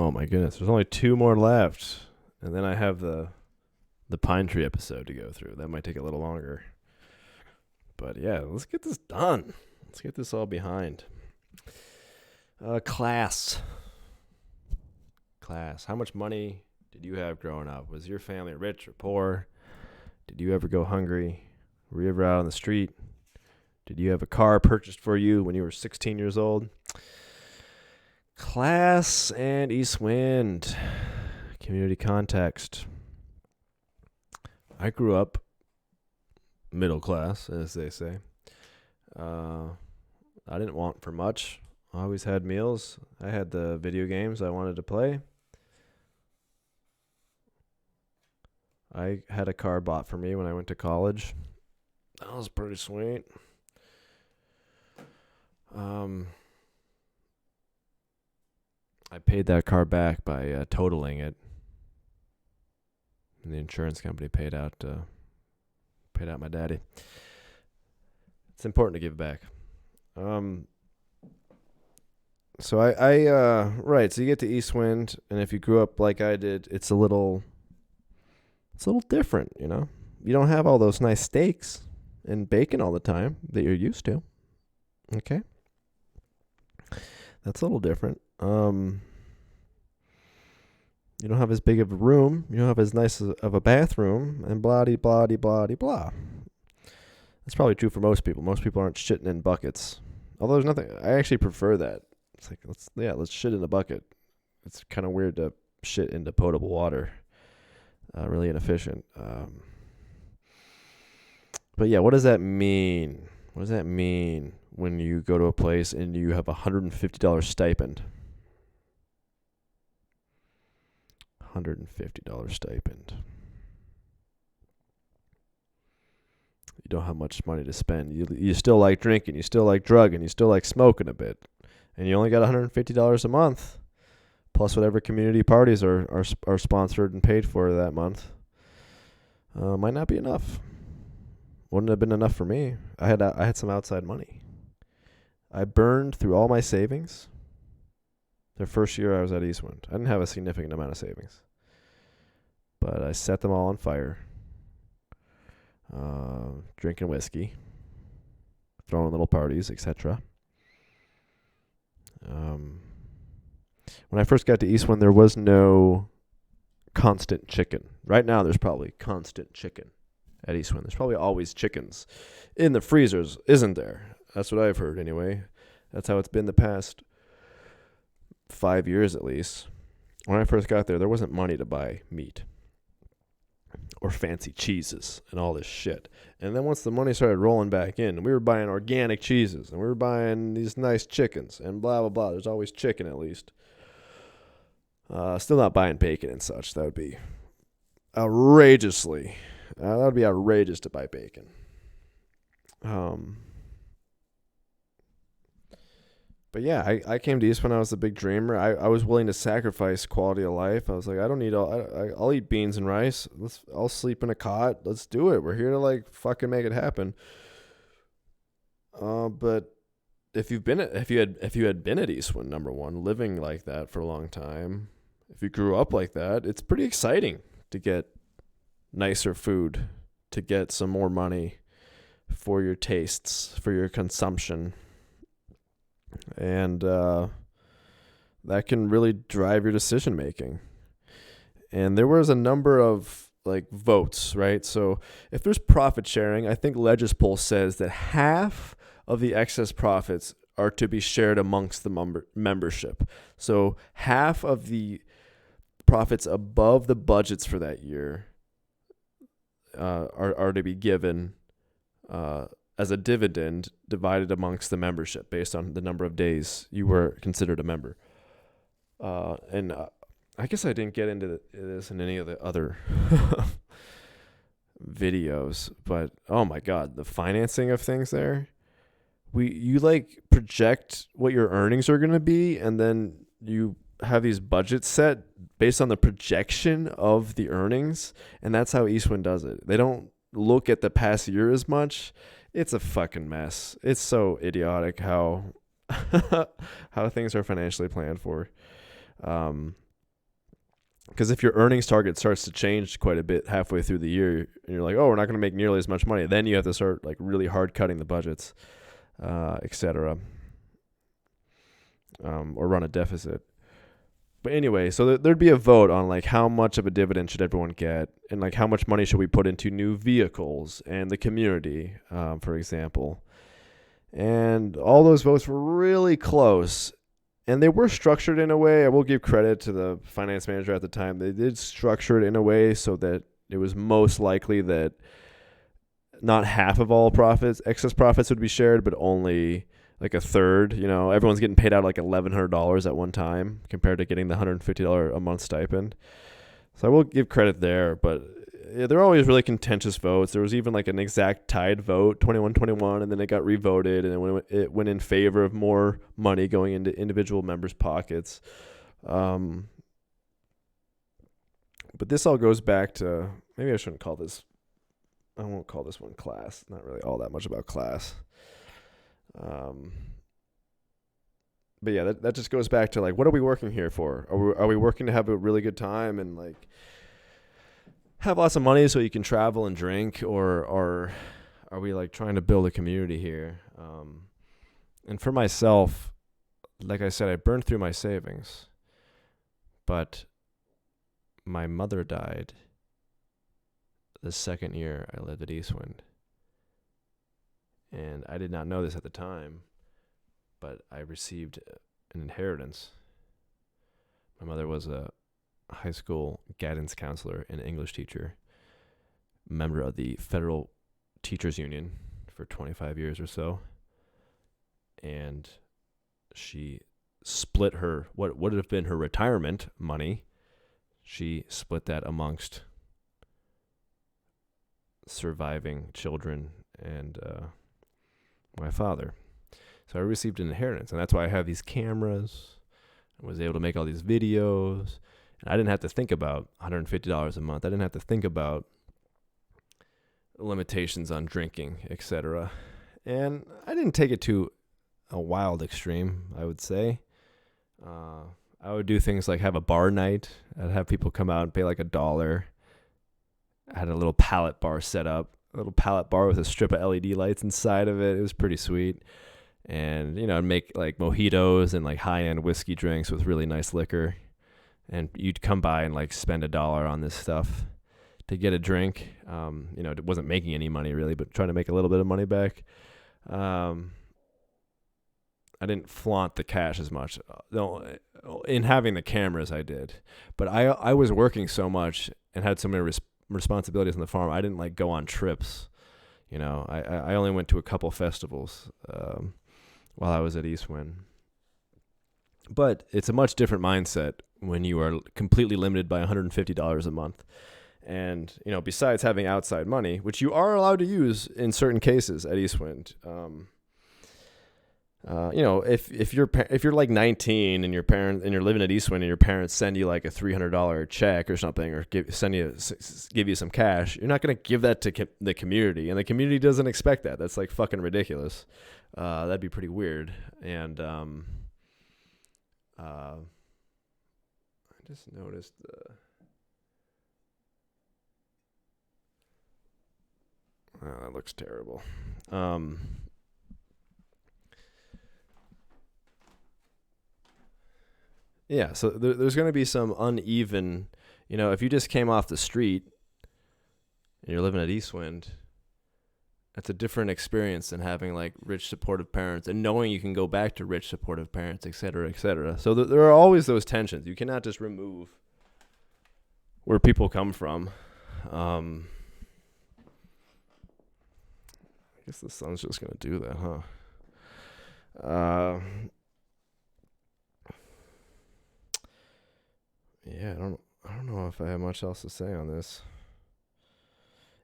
Oh my goodness, there's only 2 more left, and then I have the pine tree episode to go through. That might take a little longer, but yeah, let's get this done. Let's get this all behind. Class. How much money did you have growing up? Was your family rich or poor? Did you ever go hungry? Were you ever out on the street? Did you have a car purchased for you when you were 16 years old? Class and East Wind. Community context. I grew up middle class, as they say. I didn't want for much. I always had meals. I had the video games I wanted to play. I had a car bought for me when I went to college. That was pretty sweet. I paid that car back by totaling it, and the insurance company paid out my daddy. It's important to give back. So right. So you get to East Wind, and if you grew up like I did, it's a little different. You know, you don't have all those nice steaks and bacon all the time that you're used to. Okay, that's a little different. You don't have as big of a room. You don't have as nice of a bathroom, and blah de blah de blah de blah. That's probably true for most people. Most people aren't shitting in buckets. Although there's nothing, I actually prefer that. It's like let's shit in a bucket. It's kind of weird to shit into potable water. Really inefficient. But yeah, what does that mean? What does that mean when you go to a place and you have $150 stipend? $150 stipend. You don't have much money to spend. You still like drinking, you still like drugging, you still like smoking a bit, and you only got $150 a month, plus whatever community parties are sponsored and paid for that month. Might not be enough. Wouldn't have been enough for me. I had some outside money. I burned through all my savings. The first year I was at Eastwind, I didn't have a significant amount of savings, but I set them all on fire. Drinking whiskey, throwing little parties, etc. When I first got to Eastwind, there was no constant chicken. Right now, there's probably constant chicken at Eastwind. There's probably always chickens in the freezers, isn't there? That's what I've heard anyway. That's how it's been the past 5 years at least. When I first got there wasn't money to buy meat or fancy cheeses and all this shit. And then once the money started rolling back in, we were buying organic cheeses and we were buying these nice chickens and blah, blah, blah. There's always chicken at least. Still not buying bacon and such. That would be outrageous to buy bacon. But yeah, I came to East when I was a big dreamer. I was willing to sacrifice quality of life. I was like, I don't need I'll eat beans and rice. I'll sleep in a cot. Let's do it. We're here to like fucking make it happen. But if you had been at Eastwind, number one, living like that for a long time, if you grew up like that, it's pretty exciting to get nicer food, to get some more money for your tastes, for your consumption. And that can really drive your decision making. And there was a number of like votes, right? So if there's profit sharing, I think Legispoll says that half of the excess profits are to be shared amongst the membership. So half of the profits above the budgets for that year are to be given as a dividend divided amongst the membership based on the number of days you were considered a member. And I guess I didn't get into this in any of the other videos, but oh my God, the financing of things there. You like project what your earnings are going to be, and then you have these budgets set based on the projection of the earnings, and that's how Eastwind does it. They don't look at the past year as much. It's a fucking mess. It's so idiotic how things are financially planned for. Because if your earnings target starts to change quite a bit halfway through the year, and you're like, oh, we're not going to make nearly as much money, then you have to start like really hard cutting the budgets, etc., or run a deficit. But anyway, so there'd be a vote on like how much of a dividend should everyone get, and like how much money should we put into new vehicles and the community, for example. And all those votes were really close. And they were structured in a way, I will give credit to the finance manager at the time, they did structure it in a way so that it was most likely that not half of all profits, excess profits would be shared, but only like a third. Everyone's getting paid out like $1,100 at one time compared to getting the $150 a month stipend. So I will give credit there, but they're always really contentious votes. There was even like an exact tied vote, 21-21, and then it got revoted, and it went in favor of more money going into individual members' pockets. But this all goes back to, maybe I shouldn't call this, I won't call this one class. Not really all that much about class. But yeah, that just goes back to like, what are we working here for? Are we working to have a really good time and like have lots of money so you can travel and drink, or are we like trying to build a community here? And for myself, like I said, I burned through my savings, but my mother died the second year I lived at Eastwind. And I did not know this at the time, but I received an inheritance. My mother was a high school guidance counselor and English teacher, member of the Federal Teachers Union for 25 years or so. And she split her, what would have been her retirement money, she split that amongst surviving children and my father. So I received an inheritance, and that's why I have these cameras. I was able to make all these videos. And I didn't have to think about $150 a month. I didn't have to think about limitations on drinking, etc. And I didn't take it to a wild extreme, I would say. I would do things like have a bar night. I'd have people come out and pay like $1. I had a little pallet bar set up, a little pallet bar with a strip of LED lights inside of it. It was pretty sweet. And, I'd make like mojitos and like high-end whiskey drinks with really nice liquor. And you'd come by and like spend $1 on this stuff to get a drink. It wasn't making any money really, but trying to make a little bit of money back. I didn't flaunt the cash as much. No, in having the cameras, I did. But I was working so much and had so many responsibilities on the farm. I didn't like go on trips. I only went to a couple festivals while I was at Eastwind. But it's a much different mindset when you are completely limited by $150 a month. And, besides having outside money, which you are allowed to use in certain cases at Eastwind, if you're like 19 and you're living at Eastwind and your parents send you like a $300 check or something, or give you some cash, you're not going to give that to the community, and the community doesn't expect that. That's like fucking ridiculous. That'd be pretty weird. And I just noticed that looks terrible. Yeah, so there's going to be some uneven, if you just came off the street and you're living at Eastwind, that's a different experience than having like rich supportive parents and knowing you can go back to rich supportive parents, et cetera, et cetera. So there are always those tensions. You cannot just remove where people come from. I guess the sun's just going to do that, huh? Yeah, I don't know if I have much else to say on this.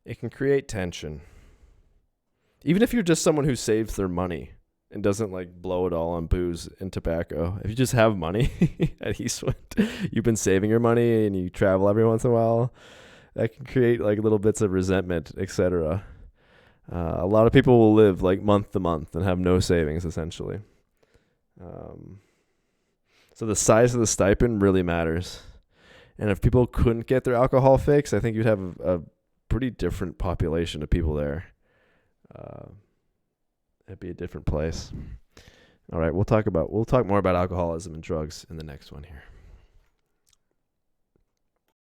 It can create tension. Even if you're just someone who saves their money and doesn't like blow it all on booze and tobacco. If you just have money at Eastwind, you've been saving your money and you travel every once in a while, that can create like little bits of resentment, etc. A lot of people will live like month to month and have no savings essentially. So the size of the stipend really matters. And if people couldn't get their alcohol fix, I think you'd have a pretty different population of people there. It'd be a different place. All right, we'll talk more about alcoholism and drugs in the next one here.